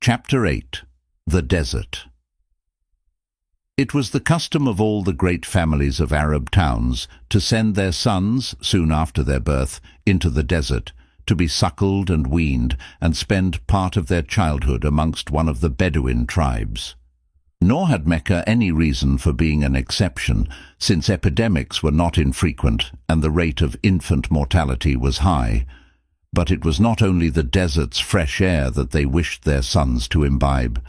Chapter 8. The Desert. It was the custom of all the great families of Arab towns to send their sons, soon after their birth, into the desert, to be suckled and weaned, and spend part of their childhood amongst one of the Bedouin tribes. Nor had Mecca any reason for being an exception, since epidemics were not infrequent and the rate of infant mortality was high. But it was not only the desert's fresh air that they wished their sons to imbibe.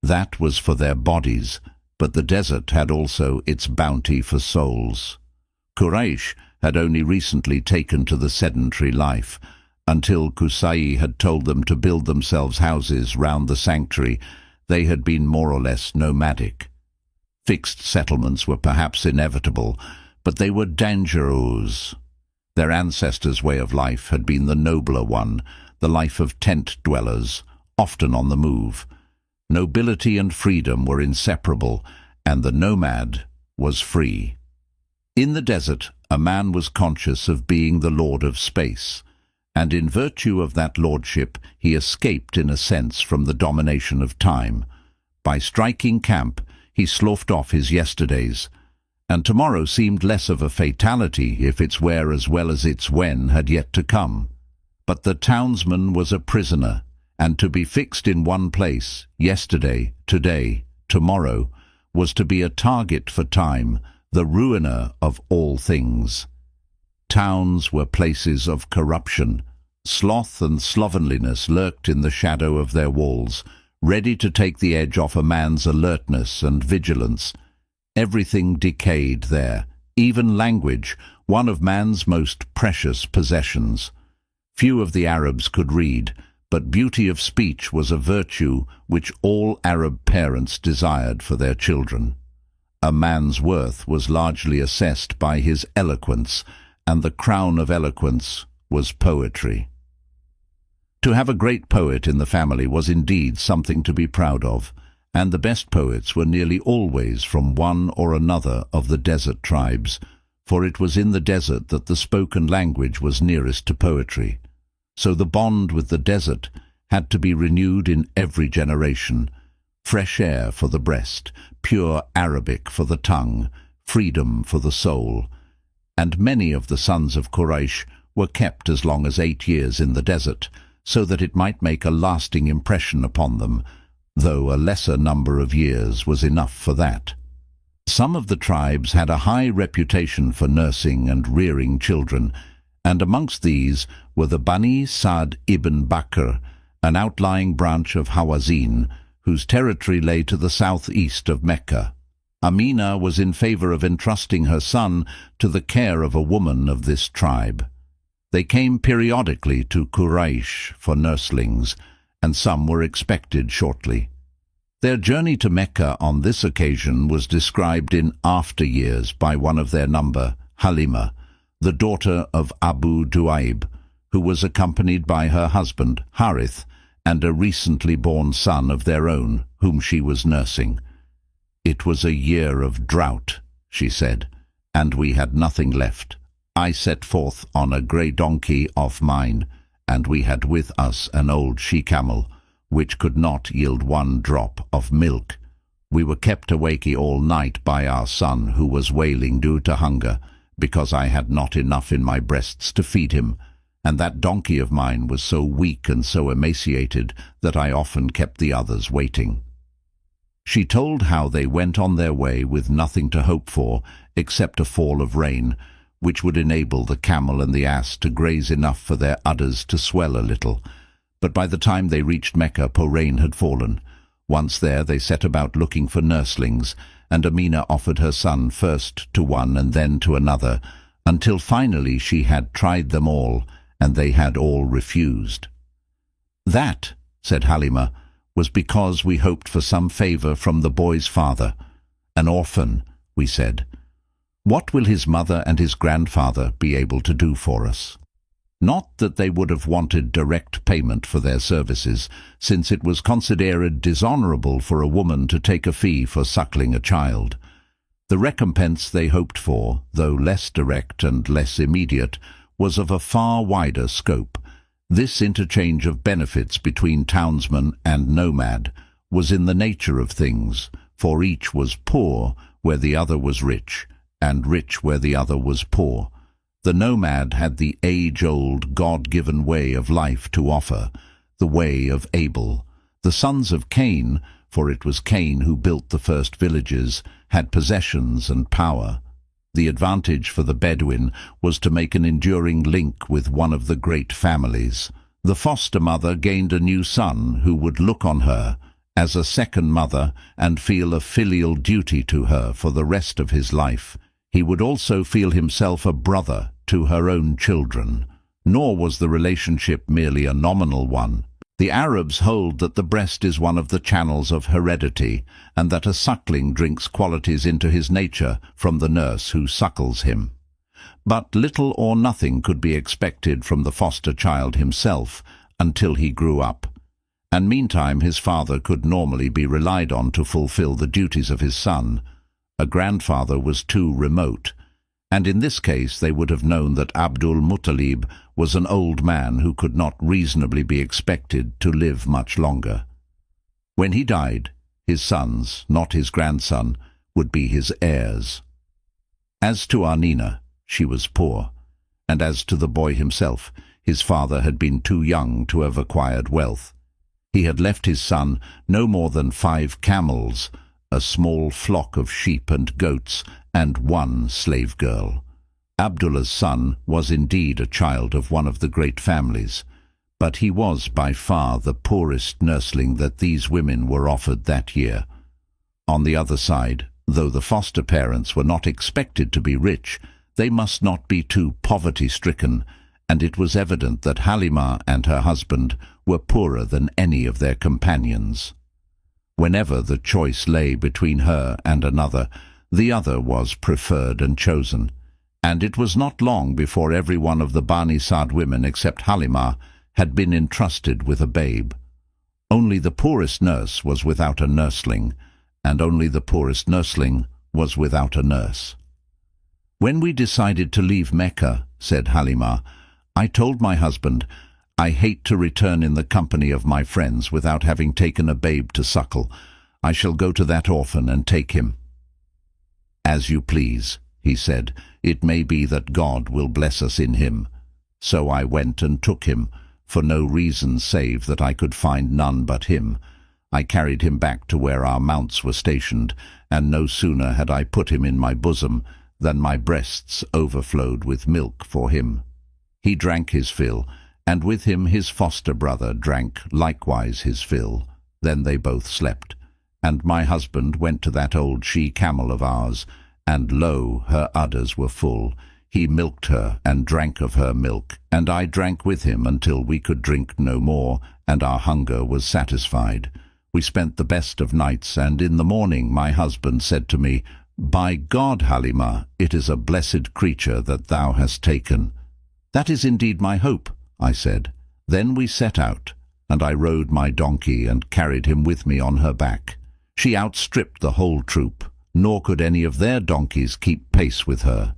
That was for their bodies, but the desert had also its bounty for souls. Quraysh had only recently taken to the sedentary life, until Qusay had told them to build themselves houses round the sanctuary. They had been more or less nomadic. Fixed settlements were perhaps inevitable, but they were dangerous. Their ancestors' way of life had been the nobler one, the life of tent dwellers, often on the move. Nobility and freedom were inseparable, and the nomad was free. In the desert, a man was conscious of being the lord of space, and in virtue of that lordship he escaped in a sense from the domination of time. By striking camp, he sloughed off his yesterdays, and tomorrow seemed less of a fatality if its where as well as its when had yet to come. But the townsman was a prisoner, and to be fixed in one place, yesterday, today, tomorrow, was to be a target for time, the ruiner of all things. Towns were places of corruption. Sloth and slovenliness lurked in the shadow of their walls, ready to take the edge off a man's alertness and vigilance. Everything decayed there, even language, one of man's most precious possessions. Few of the Arabs could read, but beauty of speech was a virtue which all Arab parents desired for their children. A man's worth was largely assessed by his eloquence, and the crown of eloquence was poetry. To have a great poet in the family was indeed something to be proud of, and the best poets were nearly always from one or another of the desert tribes, for it was in the desert that the spoken language was nearest to poetry. So the bond with the desert had to be renewed in every generation. Fresh air for the breast, pure Arabic for the tongue, freedom for the soul. And many of the sons of Quraysh were kept as long as 8 years in the desert, so that it might make a lasting impression upon them, though a lesser number of years was enough for that. Some of the tribes had a high reputation for nursing and rearing children, and amongst these were the Bani Sa'd ibn Bakr, an outlying branch of Hawazin, whose territory lay to the southeast of Mecca. Amina was in favor of entrusting her son to the care of a woman of this tribe. They came periodically to Quraysh for nurslings, and some were expected shortly. Their journey to Mecca on this occasion was described in after years by one of their number, Halima, the daughter of Abu Duaib, who was accompanied by her husband, Harith, and a recently born son of their own, whom she was nursing. "It was a year of drought," she said, "and we had nothing left. I set forth on a grey donkey of mine, and we had with us an old she-camel, which could not yield 1 drop of milk. We were kept awake all night by our son, who was wailing due to hunger, because I had not enough in my breasts to feed him, and that donkey of mine was so weak and so emaciated that I often kept the others waiting." She told how they went on their way with nothing to hope for except a fall of rain, which would enable the camel and the ass to graze enough for their udders to swell a little. But by the time they reached Mecca, rain had fallen. Once there, they set about looking for nurslings, and Amina offered her son first to one and then to another, until finally she had tried them all, and they had all refused. "That," said Halima, "was because we hoped for some favor from the boy's father. An orphan," we said. "What will his mother and his grandfather be able to do for us?" Not that they would have wanted direct payment for their services, since it was considered dishonourable for a woman to take a fee for suckling a child. The recompense they hoped for, though less direct and less immediate, was of a far wider scope. This interchange of benefits between townsman and nomad was in the nature of things, for each was poor where the other was rich, and rich where the other was poor. The nomad had the age-old, God-given way of life to offer, the way of Abel. The sons of Cain, for it was Cain who built the first villages, had possessions and power. The advantage for the Bedouin was to make an enduring link with one of the great families. The foster mother gained a new son who would look on her as a second mother and feel a filial duty to her for the rest of his life. He would also feel himself a brother to her own children. Nor was the relationship merely a nominal one. The Arabs hold that the breast is one of the channels of heredity, and that a suckling drinks qualities into his nature from the nurse who suckles him. But little or nothing could be expected from the foster child himself until he grew up, and meantime his father could normally be relied on to fulfill the duties of his son. A grandfather was too remote, and in this case they would have known that Abdul Muttalib was an old man who could not reasonably be expected to live much longer. When he died, his sons, not his grandson, would be his heirs. As to Arnina, she was poor, and as to the boy himself, his father had been too young to have acquired wealth. He had left his son no more than 5 camels, a small flock of sheep and goats, and 1 slave girl. Abdullah's son was indeed a child of one of the great families, but he was by far the poorest nursling that these women were offered that year. On the other side, though the foster parents were not expected to be rich, they must not be too poverty-stricken, and it was evident that Halima and her husband were poorer than any of their companions. Whenever the choice lay between her and another, the other was preferred and chosen, and it was not long before every one of the Bani Sa'd women except Halima had been entrusted with a babe. Only the poorest nurse was without a nursling, and only the poorest nursling was without a nurse. When we decided to leave Mecca, said Halima, I told my husband, I hate to return in the company of my friends without having taken a babe to suckle. I shall go to that orphan and take him. As you please, he said, it may be that God will bless us in him. So I went and took him, for no reason save that I could find none but him. I carried him back to where our mounts were stationed, and no sooner had I put him in my bosom than my breasts overflowed with milk for him. He drank his fill, and with him his foster brother drank likewise his fill. Then they both slept, and my husband went to that old she-camel of ours, and lo, her udders were full. He milked her and drank of her milk, and I drank with him until we could drink no more, and our hunger was satisfied. We spent the best of nights, and in the morning my husband said to me, By God, Halima, it is a blessed creature that thou hast taken. That is indeed my hope, I said. Then we set out, and I rode my donkey and carried him with me on her back. She outstripped the whole troop, nor could any of their donkeys keep pace with her.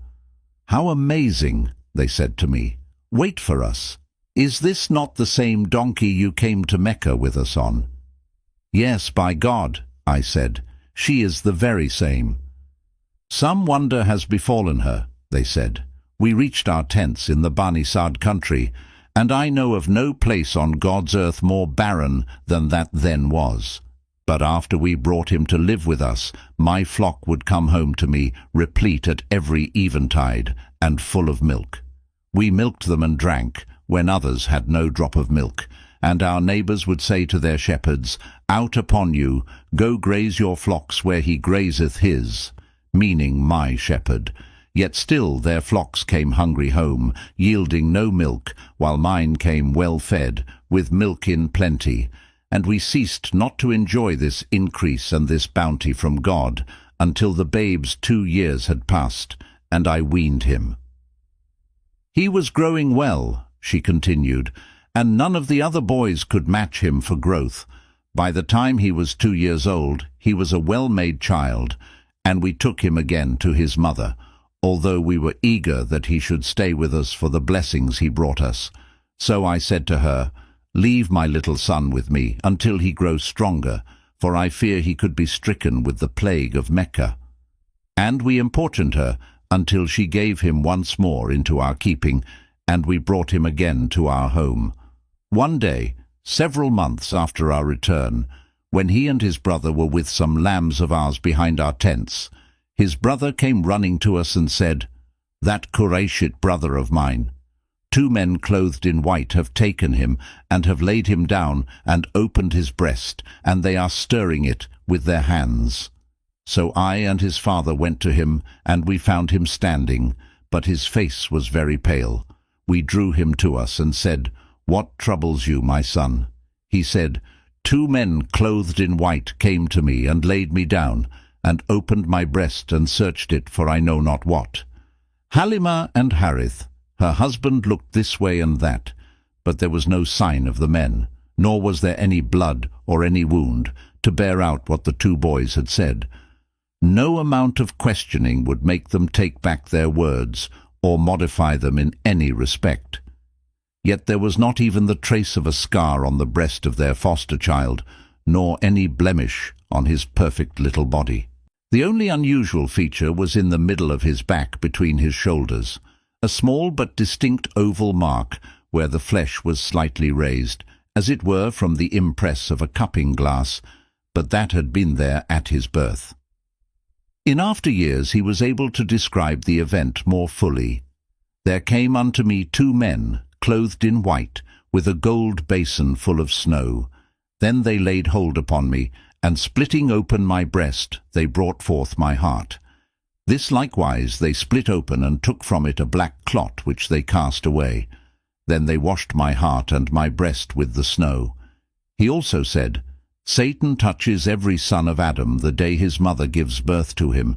How amazing, they said to me. Wait for us. Is this not the same donkey you came to Mecca with us on? Yes, by God, I said. She is the very same. Some wonder has befallen her, they said. We reached our tents in the Bani Sa'd country, and I know of no place on God's earth more barren than that then was. But after we brought him to live with us, my flock would come home to me, replete at every eventide, and full of milk. We milked them and drank, when others had no drop of milk, and our neighbours would say to their shepherds, Out upon you, go graze your flocks where he grazeth his, meaning my shepherd. Yet still their flocks came hungry home, yielding no milk, while mine came well fed, with milk in plenty. And we ceased not to enjoy this increase and this bounty from God, until the babe's 2 years had passed, and I weaned him. He was growing well, she continued, and none of the other boys could match him for growth. By the time he was 2 years old, he was a well-made child, and we took him again to his mother, although we were eager that he should stay with us for the blessings he brought us. So I said to her, "Leave my little son with me until he grows stronger, for I fear he could be stricken with the plague of Mecca." And we importuned her until she gave him once more into our keeping, and we brought him again to our home. One day, several months after our return, when he and his brother were with some lambs of ours behind our tents, his brother came running to us and said, "That Qurayshite brother of mine. 2 men clothed in white have taken him and have laid him down and opened his breast, and they are stirring it with their hands." So I and his father went to him, and we found him standing, but his face was very pale. We drew him to us and said, "What troubles you, my son?" He said, "2 men clothed in white came to me and laid me down, and opened my breast and searched it for I know not what." Halima and Harith, her husband, looked this way and that, but there was no sign of the men, nor was there any blood or any wound to bear out what the 2 boys had said. No amount of questioning would make them take back their words or modify them in any respect. Yet there was not even the trace of a scar on the breast of their foster child, nor any blemish on his perfect little body. The only unusual feature was in the middle of his back between his shoulders, a small but distinct oval mark where the flesh was slightly raised, as it were from the impress of a cupping glass, but that had been there at his birth. In after years he was able to describe the event more fully. "There came unto me 2 men, clothed in white, with a gold basin full of snow. Then they laid hold upon me, and splitting open my breast, they brought forth my heart. This likewise they split open, and took from it a black clot which they cast away. Then they washed my heart and my breast with the snow." He also said, "Satan touches every son of Adam the day his mother gives birth to him,